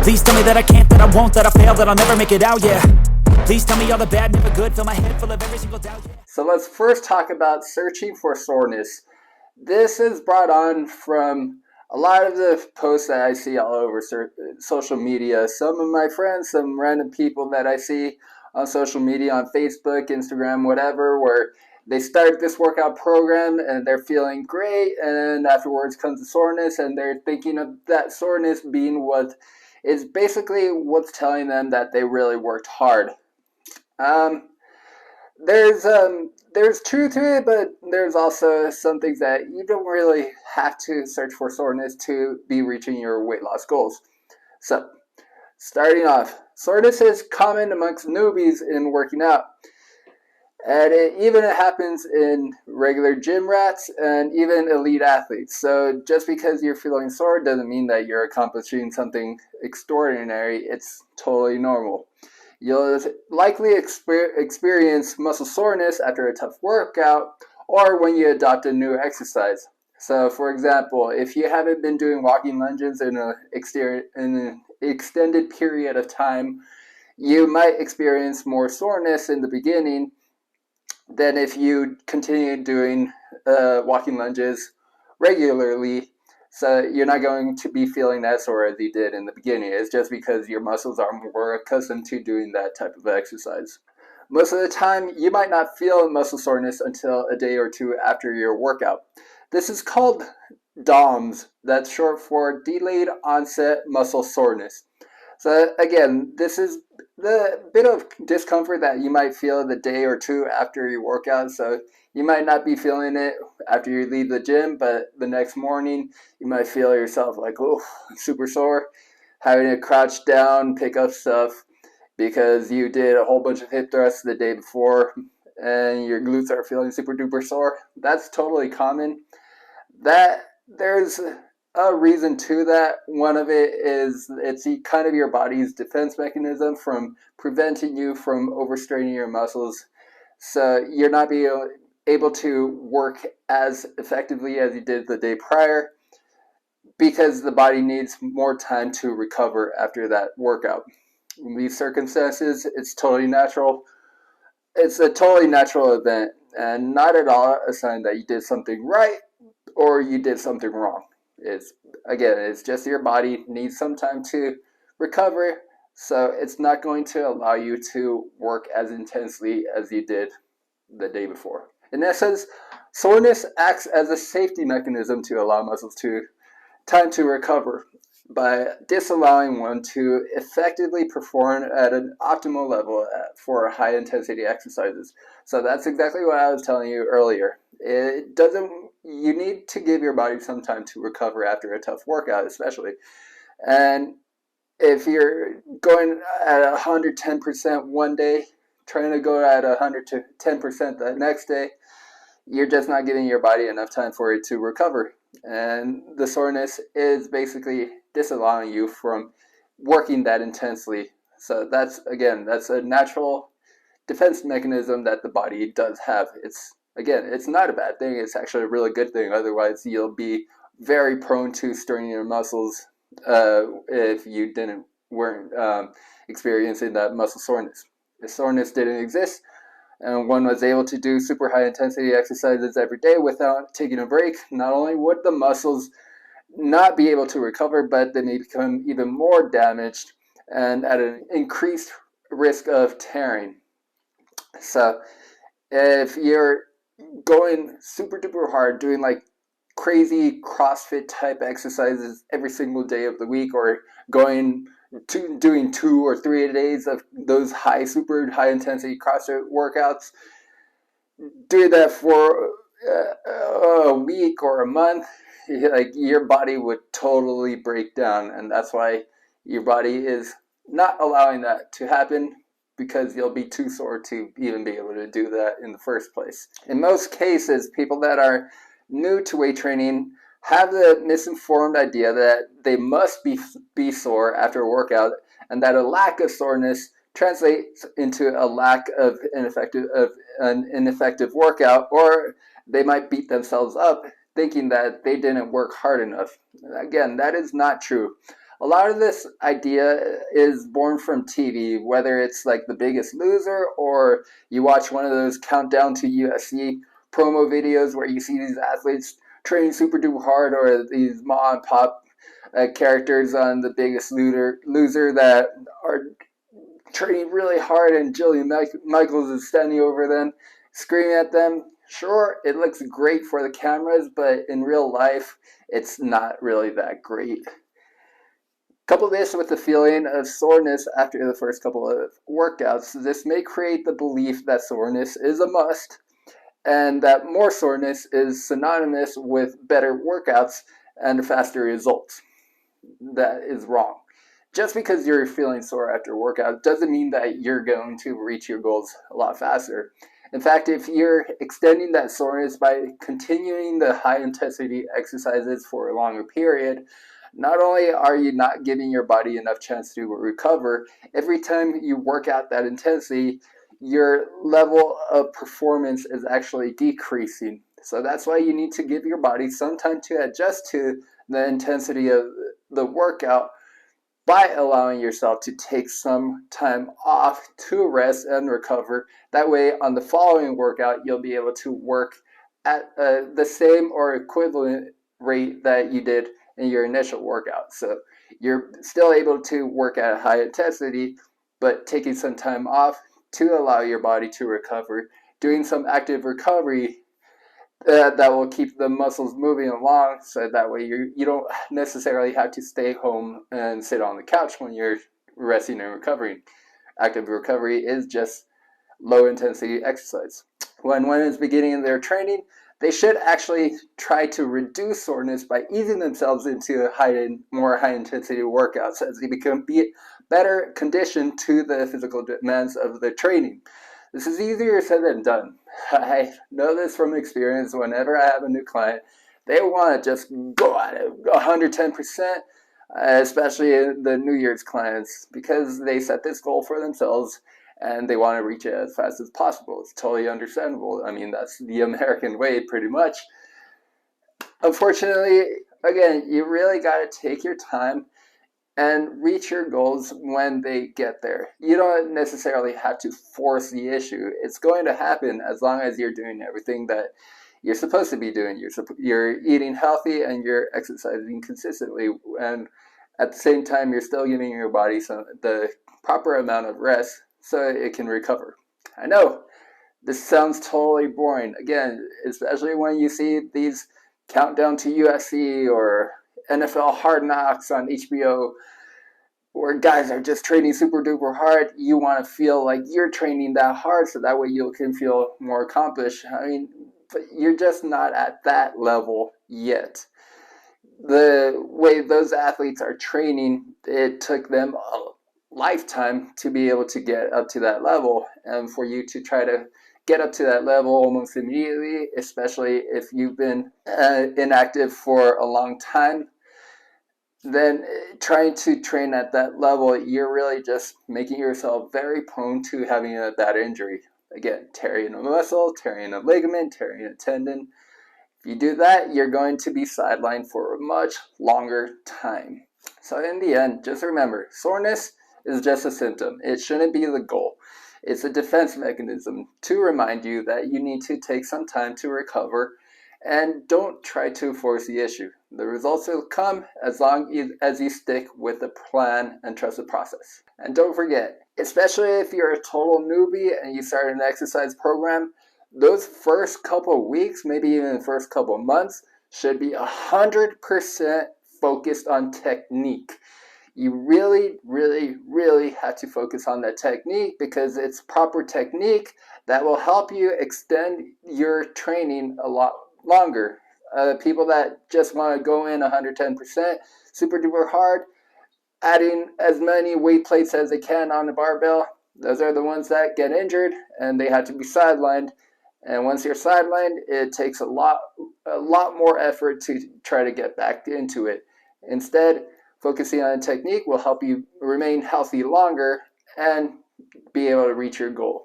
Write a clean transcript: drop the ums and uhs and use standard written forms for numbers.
Please tell me that I can't, that I won't, that I fail, that I'll never make it out, yeah. Please tell me all the bad, never good, fill my head full of every single doubt, yeah. So let's first talk about searching for soreness. This is brought on from a lot of the posts that I see all over social media. Some of my friends, some random people that I see on social media, on Facebook, Instagram, whatever, where they start this workout program and they're feeling great, and then afterwards comes the soreness, and they're thinking of that soreness being what is basically what's telling them that they really worked hard. There's truth to it, but there's also some things that you don't really have to search for soreness to be reaching your weight loss goals. So, starting off, soreness is common amongst newbies in working out. And it happens in regular gym rats and even elite athletes. So just because you're feeling sore doesn't mean that you're accomplishing something extraordinary. It's totally normal. You'll likely experience muscle soreness after a tough workout or when you adopt a new exercise. So for example, if you haven't been doing walking lunges in an extended period of time, you might experience more soreness in the beginning than if you continue doing walking lunges regularly. So you're not going to be feeling as sore as you did in the beginning. It's just because your muscles are more accustomed to doing that type of exercise. Most of the time, you might not feel muscle soreness until a day or two after your workout. This is called DOMS. That's short for delayed onset muscle soreness. So again, this is the bit of discomfort that you might feel the day or two after your workout. So you might not be feeling it after you leave the gym, but the next morning you might feel yourself like, oh, super sore, having to crouch down, pick up stuff because you did a whole bunch of hip thrusts the day before and your glutes are feeling super duper sore. That's totally common. There's a reason to that. One of it is it's kind of your body's defense mechanism from preventing you from overstraining your muscles, so you're not being able to work as effectively as you did the day prior because the body needs more time to recover after that workout. In these circumstances, it's totally natural. It's a totally natural event and not at all a sign that you did something right or you did something wrong. It's just your body needs some time to recover, so it's not going to allow you to work as intensely as you did the day before. In essence, soreness acts as a safety mechanism to allow muscles time to recover by disallowing one to effectively perform at an optimal level for high intensity exercises. So that's exactly what I was telling you earlier. You need to give your body some time to recover after a tough workout, especially. And if you're going at 110% one day, trying to go at 110% the next day, you're just not giving your body enough time for it to recover. And the soreness is basically disallowing you from working that intensely. So that's a natural defense mechanism that the body does have. It's not a bad thing. It's actually a really good thing. Otherwise, you'll be very prone to straining your muscles if you weren't experiencing that muscle soreness. If soreness didn't exist, and one was able to do super high intensity exercises every day without taking a break, not only would the muscles not be able to recover, but they may become even more damaged and at an increased risk of tearing. So if you're going super duper hard, doing like crazy CrossFit type exercises every single day of the week, or doing 2 or 3 days of those super high intensity CrossFit workouts, doing that for a week or a month, like your body would totally break down, and that's why your body is not allowing that to happen, because you'll be too sore to even be able to do that in the first place. In most cases, people that are new to weight training have the misinformed idea that they must be sore after a workout, and that a lack of soreness translates into a lack of an ineffective workout, or they might beat themselves up thinking that they didn't work hard enough. Again, that is not true. A lot of this idea is born from TV, whether it's like The Biggest Loser or you watch one of those countdown to UFC promo videos where you see these athletes training super duper hard, or these mom and pop characters on The Biggest Loser that are training really hard, and Jillian Michaels is standing over them, screaming at them. Sure, it looks great for the cameras, but in real life, it's not really that great. Couple this with the feeling of soreness after the first couple of workouts. This may create the belief that soreness is a must, and that more soreness is synonymous with better workouts and faster results. That is wrong. Just because you're feeling sore after a workout doesn't mean that you're going to reach your goals a lot faster. In fact, if you're extending that soreness by continuing the high intensity exercises for a longer period, not only are you not giving your body enough chance to recover, every time you work out that intensity, your level of performance is actually decreasing. So that's why you need to give your body some time to adjust to the intensity of the workout by allowing yourself to take some time off to rest and recover. That way, on the following workout, you'll be able to work at the same or equivalent rate that you did in your initial workout. So you're still able to work at a high intensity, but taking some time off to allow your body to recover, doing some active recovery that will keep the muscles moving along, so that way you don't necessarily have to stay home and sit on the couch when you're resting and recovering. Active recovery is just low intensity exercise. When one is beginning their training, they should actually try to reduce soreness by easing themselves into more high intensity workouts as they become better conditioned to the physical demands of the training. This is easier said than done. I know this from experience. Whenever I have a new client, they want to just go at it 110%, especially the New Year's clients, because they set this goal for themselves and they want to reach it as fast as possible. It's totally understandable. I mean, that's the American way, pretty much. Unfortunately, again, you really got to take your time and reach your goals when they get there. You don't necessarily have to force the issue. It's going to happen as long as you're doing everything that you're supposed to be doing. You're eating healthy and you're exercising consistently, and at the same time you're still giving your body the proper amount of rest so it can recover. I know this sounds totally boring, again, especially when you see these countdown to UFC or NFL Hard Knocks on HBO, where guys are just training super duper hard. You want to feel like you're training that hard so that way you can feel more accomplished. I mean, but you're just not at that level yet. The way those athletes are training, it took them a lifetime to be able to get up to that level, and for you to try to get up to that level almost immediately, especially if you've been inactive for a long time, then trying to train at that level, you're really just making yourself very prone to having a bad injury. Again, tearing a muscle, tearing a ligament, tearing a tendon. If you do that, you're going to be sidelined for a much longer time. So in the end, just remember, soreness is just a symptom. It shouldn't be the goal. It's a defense mechanism to remind you that you need to take some time to recover, and don't try to force the issue. The results will come as long as you stick with the plan and trust the process. And don't forget, especially if you're a total newbie and you start an exercise program, those first couple weeks, maybe even the first couple months, should be 100% focused on technique. You really, really, really have to focus on that technique, because it's proper technique that will help you extend your training a lot longer. People that just want to go in 110%, super duper hard, adding as many weight plates as they can on the barbell, those are the ones that get injured and they have to be sidelined. And once you're sidelined, it takes a lot more effort to try to get back into it. Instead, focusing on technique will help you remain healthy longer and be able to reach your goal.